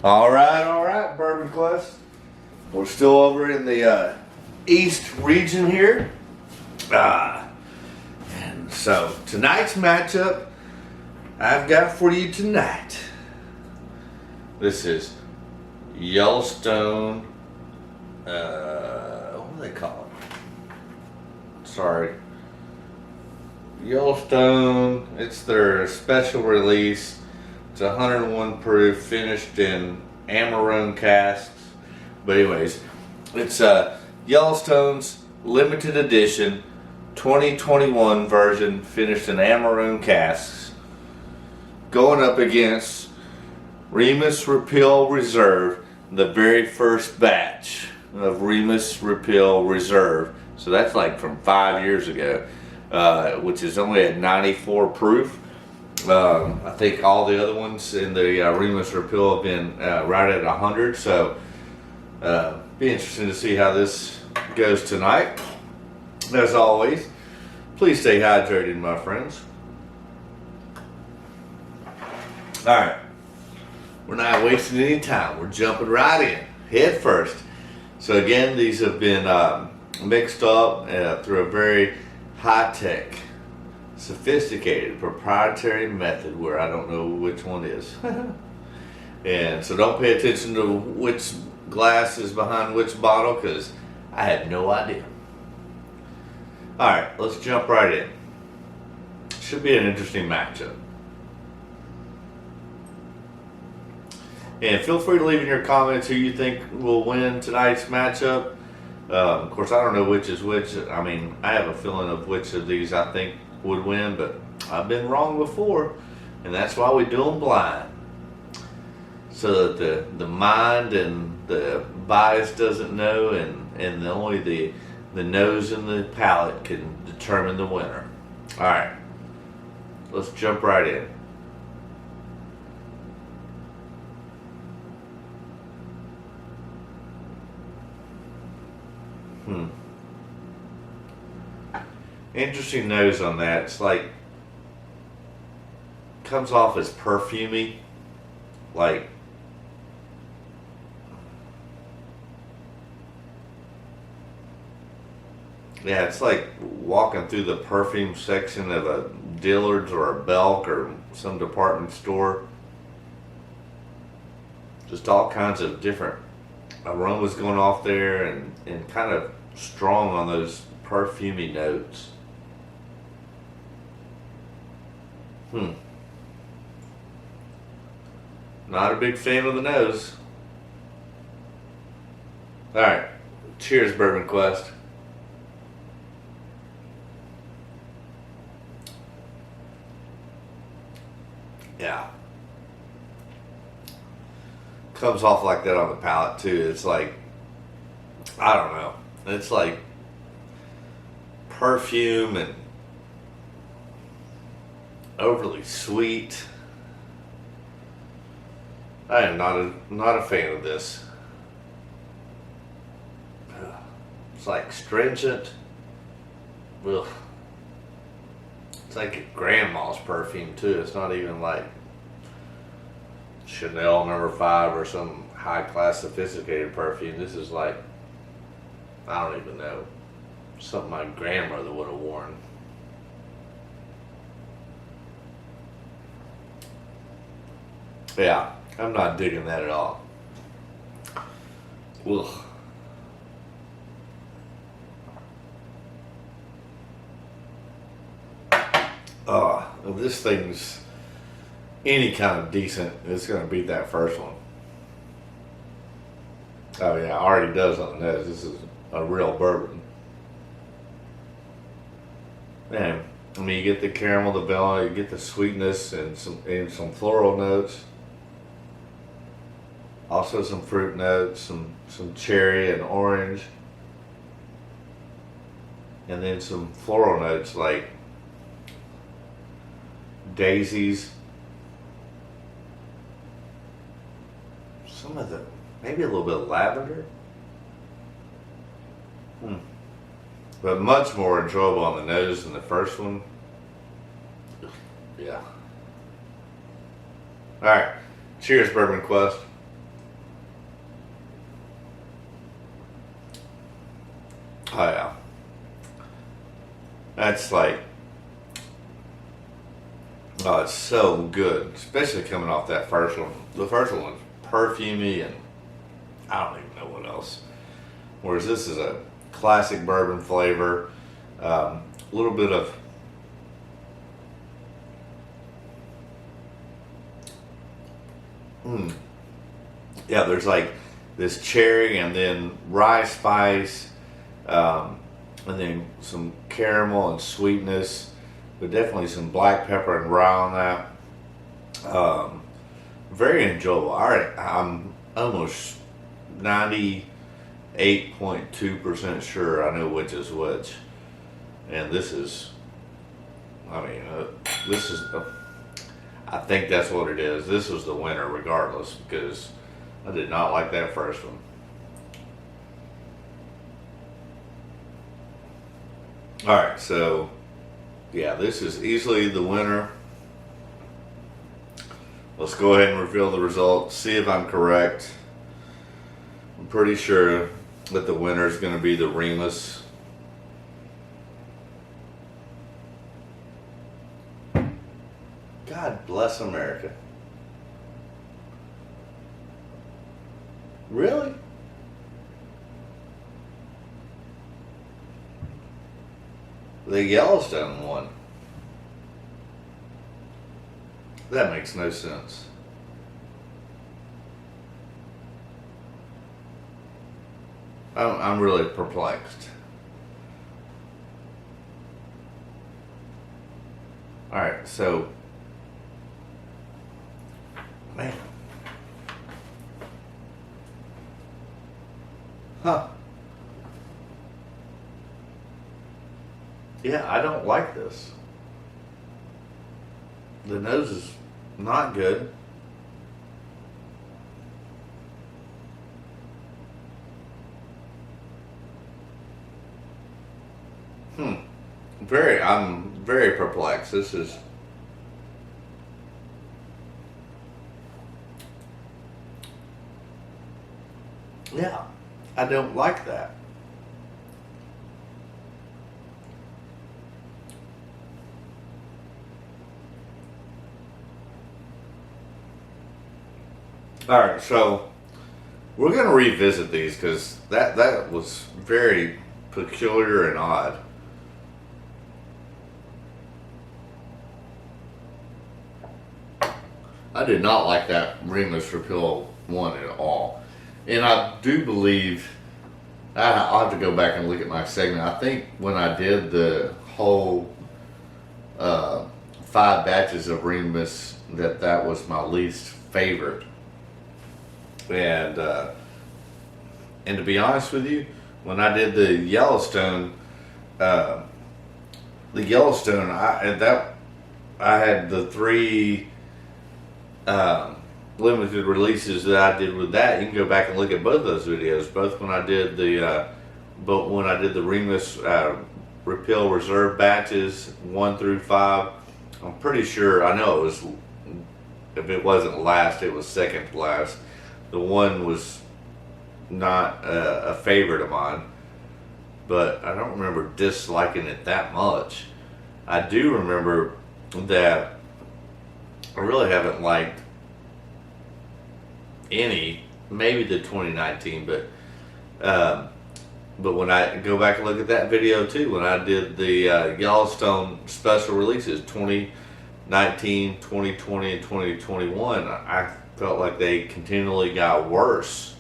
All right, Bourbon Quest. We're still over in the East region here. And so tonight's matchup I've got for you tonight. This is Yellowstone. What do they call it? Sorry. Yellowstone. It's their special release. It's 101 proof, finished in Amarone casks. But anyways, it's Yellowstone's limited edition 2021 version, finished in Amarone casks, going up against Remus Repeal Reserve, the very first batch of Remus Repeal Reserve. So that's like from 5 years ago, which is only at 94 proof. I think all the other ones in the Remus Repeal have been right at 100. So be interesting to see how this goes tonight. As always, please stay hydrated, my friends. Alright, we're not wasting any time. We're jumping right in, head first. So again, these have been mixed up through a very high-tech, sophisticated, proprietary method where I don't know which one is. And so don't pay attention to which glass is behind which bottle, because I have no idea. Alright, let's jump right in. Should be an interesting matchup. And feel free to leave in your comments who you think will win tonight's matchup. Of course, I don't know which is which. I mean, I have a feeling of which of these I think would win, but I've been wrong before, and that's why we do them blind. So that the mind and the bias doesn't know, and only the nose and the palate can determine the winner. Alright, let's jump right in. Interesting nose on that. It's like, comes off as perfumey, like yeah, it's like walking through the perfume section of a Dillard's or a Belk or some department store. Just all kinds of different aromas going off there, and kind of strong on those perfumey notes. Not a big fan of the nose. Alright, cheers, Bourbon Quest. Yeah. Comes off like that on the palate too. It's like, I don't know. It's like perfume and overly sweet. I am not a fan of this. It's like stringent. Ugh. It's like grandma's perfume too. It's not even like Chanel No. 5 or some high class sophisticated perfume. This is like, I don't even know, something my grandmother would have worn. Yeah, I'm not digging that at all. Ugh. If this thing's any kind of decent, it's going to beat that first one. Oh yeah, already does on the nose. This is a real bourbon. Man, I mean, you get the caramel, the vanilla, you get the sweetness and some floral notes. Also some fruit notes, some cherry and orange. And then some floral notes like daisies. Some of the, maybe a little bit of lavender. But much more enjoyable on the nose than the first one. Yeah. Alright. Cheers, Bourbon Quest. That's like, oh, it's so good, especially coming off that first one. The first one was perfumey and I don't even know what else. Whereas this is a classic bourbon flavor, a little bit of yeah, there's like this cherry and then rye spice, and then some caramel and sweetness, but definitely some black pepper and rye on that. Very enjoyable. I'm almost 98.2% sure I know which is which, and this is, I mean, this is. I think that's what it is. This was the winner regardless, because I did not like that first one. Alright, so yeah, this is easily the winner. Let's go ahead and reveal the results, see if I'm correct. I'm pretty sure that the winner is going to be the Remus. God bless America. Really? The Yellowstone one. That makes no sense. I'm really perplexed. Alright, so man. Huh. Yeah, I don't like this. The nose is not good. I'm very perplexed. This is yeah, I don't like that. All right, so we're going to revisit these because that was very peculiar and odd. I did not like that Remus Repeal one at all. And I do believe, I'll have to go back and look at my segment. I think when I did the whole 5 batches of Remus, that was my least favorite. And to be honest with you, when I did the Yellowstone, I had the 3 limited releases that I did with that. You can go back and look at both those videos. Both when I did the Remus Repeal Reserve batches 1 through 5. I'm pretty sure. I know it was. If it wasn't last, it was second to last. The one was not a favorite of mine, but I don't remember disliking it that much. I do remember that I really haven't liked any, maybe the 2019, but when I go back and look at that video too, when I did the Yellowstone special releases 2019, 2020, and 2021, I felt like they continually got worse.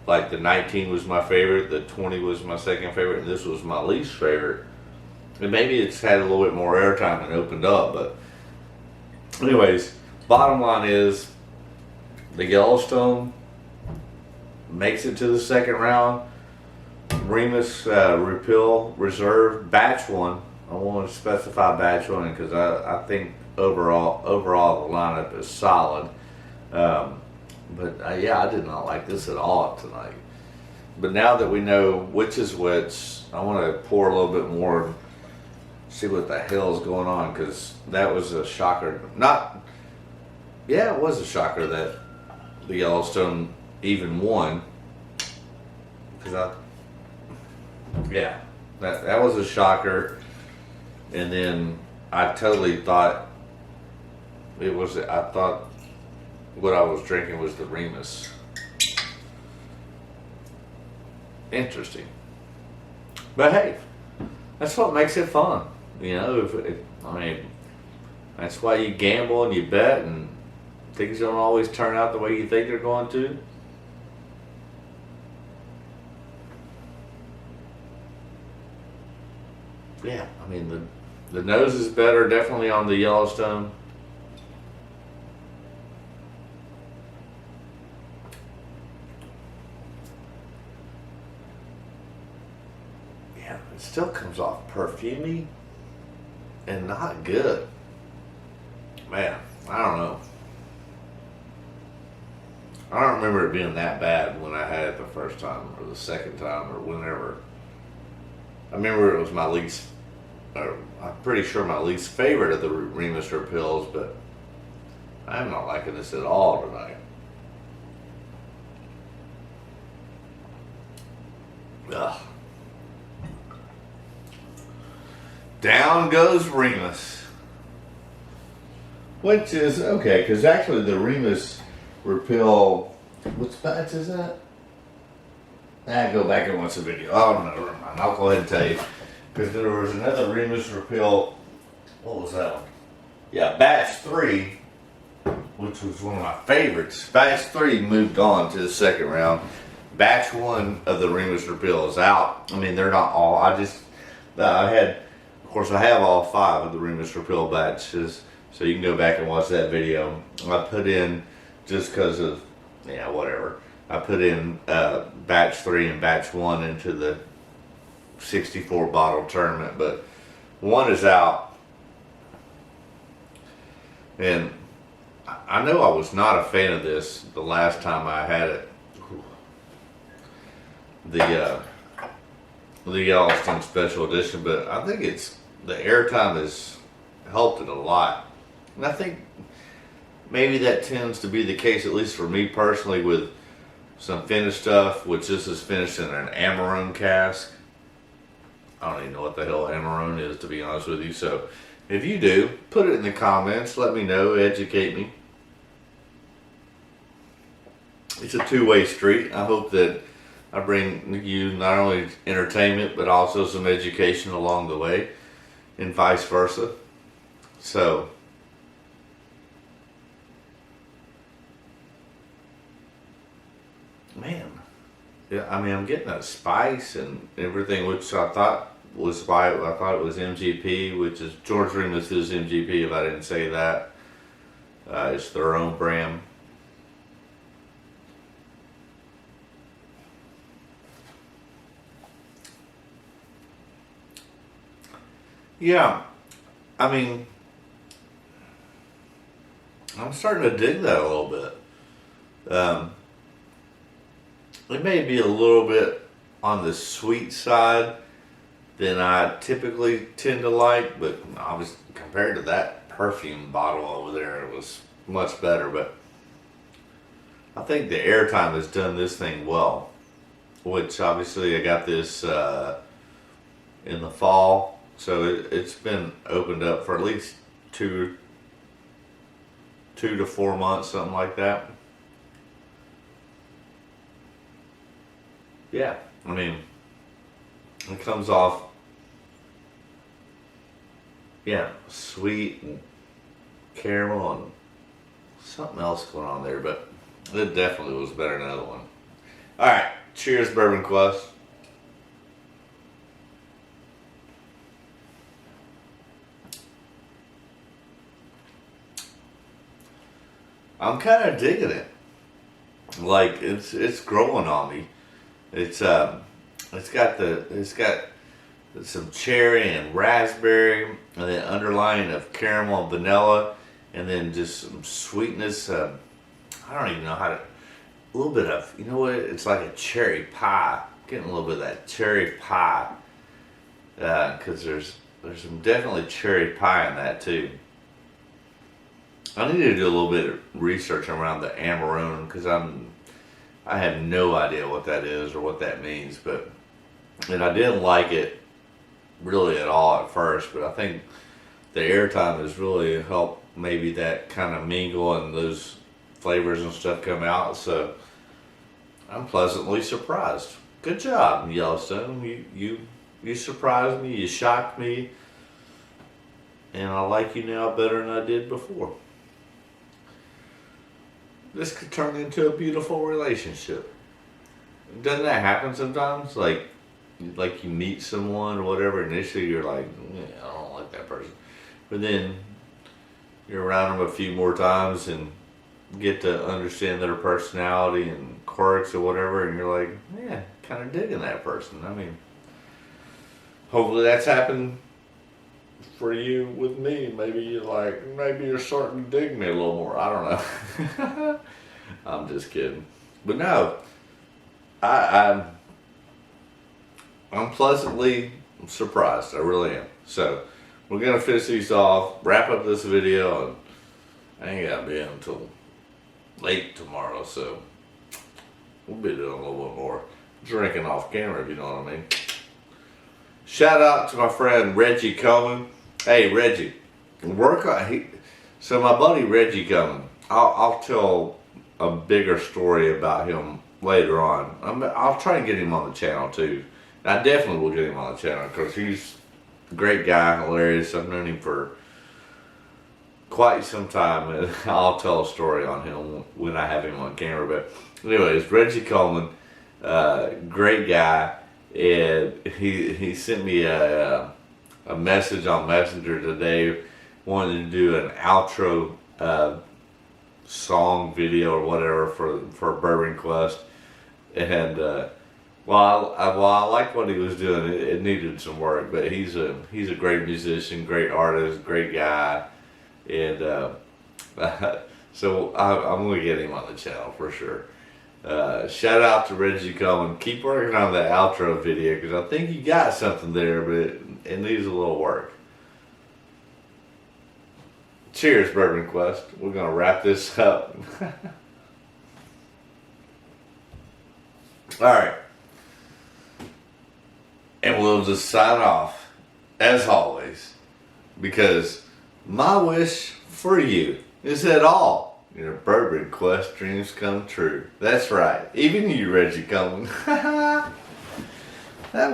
Like the 19 was my favorite, the 20 was my second favorite, and this was my least favorite. And maybe it's had a little bit more airtime and opened up, but anyways, bottom line is the Yellowstone makes it to the second round. Remus Repeal Reserve Batch 1. I want to specify Batch 1 because I think overall the lineup is solid. But yeah, I did not like this at all tonight. But now that we know which is which, I want to pour a little bit more and see what the hell is going on, because that was a shocker. It was a shocker that the Yellowstone even won. Because that was a shocker. and then I totally thought I thought what I was drinking was the Remus. Interesting. But hey, that's what makes it fun. You know, I mean, that's why you gamble and you bet, and things don't always turn out the way you think they're going to. Yeah, I mean, the nose is better definitely on the Yellowstone. Yeah, it still comes off perfumey and not good. Man, I don't know. I don't remember it being that bad when I had it the first time or the second time or whenever. I remember it was my least, I'm pretty sure my least favorite of the Remus Repeals, but I'm not liking this at all tonight. Ugh. Down goes Remus. Which is okay, because actually the Remus Repeal, what's batch is that? Go back and watch the video. Oh, no, never mind. I'll go ahead and tell you. Because there was another Remus Repeal. What was that one? Yeah, batch 3, which was one of my favorites. Batch 3 moved on to the second round. Batch 1 of the Remus Repeal is out. I mean, they're not all. I have all 5 of the Remus Repeal batches. So you can go back and watch that video. I put in, just because of, yeah, whatever. I put in batch 3 and batch 1 into the 64 bottle tournament, but 1 is out. And I know I was not a fan of this the last time I had it. The Yellowstone Special Edition, but I think the airtime has helped it a lot. And I think maybe that tends to be the case, at least for me personally, with some finished stuff, which this is finished in an Amarone cask. I don't even know what the hell Amarone is, to be honest with you. So if you do, put it in the comments. Let me know. Educate me. It's a two-way street. I hope that I bring you not only entertainment, but also some education along the way, and vice versa. So, man, yeah, I mean, I'm getting that spice and everything, which I thought was I thought it was MGP, which is George Remus's MGP. If I didn't say that, it's their own brand. Yeah, I mean, I'm starting to dig that a little bit. It may be a little bit on the sweet side than I typically tend to like, but obviously compared to that perfume bottle over there, it was much better. But I think the airtime has done this thing well, which obviously I got this in the fall. So it's been opened up for at least two to 4 months, something like that. Yeah, I mean, it comes off, yeah, sweet and caramel and something else going on there, but it definitely was better than the other one. All right, cheers, Bourbon Quest. I'm kind of digging it. Like it's growing on me. It's got some cherry and raspberry, and then underlying of caramel and vanilla, and then just some sweetness. I don't even know how to. A little bit of, you know what? It's like a cherry pie. Getting a little bit of that cherry pie, because there's some definitely cherry pie in that too. I need to do a little bit of research around the Amarone, because I have no idea what that is or what that means, and I didn't like it really at all at first, but I think the airtime has really helped maybe that kind of mingle and those flavors and stuff come out. So I'm pleasantly surprised. Good job, Yellowstone. You surprised me. You shocked me, and I like you now better than I did before. This could turn into a beautiful relationship. Doesn't that happen sometimes? Like you meet someone or whatever. Initially, you're like, yeah, I don't like that person, but then you're around them a few more times and get to understand their personality and quirks or whatever, and you're like, yeah, kind of digging that person. I mean, hopefully that's happened for you with me. Maybe you're starting to dig me a little more. I don't know. I'm just kidding. But no, I'm pleasantly surprised. I really am. So we're gonna finish these off, wrap up this video, and I ain't gotta be until late tomorrow, so we'll be doing a little bit more drinking off camera, if you know what I mean. Shout out to my friend Reggie Coleman. Hey Reggie, so my buddy Reggie Coleman, I'll tell a bigger story about him later on. I'll try and get him on the channel too. I definitely will get him on the channel because he's a great guy, hilarious. I've known him for quite some time, and I'll tell a story on him when I have him on camera. But anyways, Reggie Coleman, great guy, and he sent me a message on Messenger today, wanting to do an outro song video or whatever for Bourbon Quest, and while I liked what he was doing, it needed some work. But he's a great musician, great artist, great guy. And so I'm going to get him on the channel for sure. Shout out to Reggie Coleman. Keep working on that outro video because I think you got something there, but it needs a little work. Cheers, Bourbon Quest. We're going to wrap this up. Alright. And we'll just sign off, as always, because my wish for you is that all your Bourbon Quest dreams come true. That's right. Even you, Reggie Coleman. That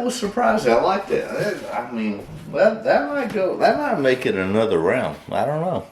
was surprising. I like that. I mean, that might make it another round. I don't know.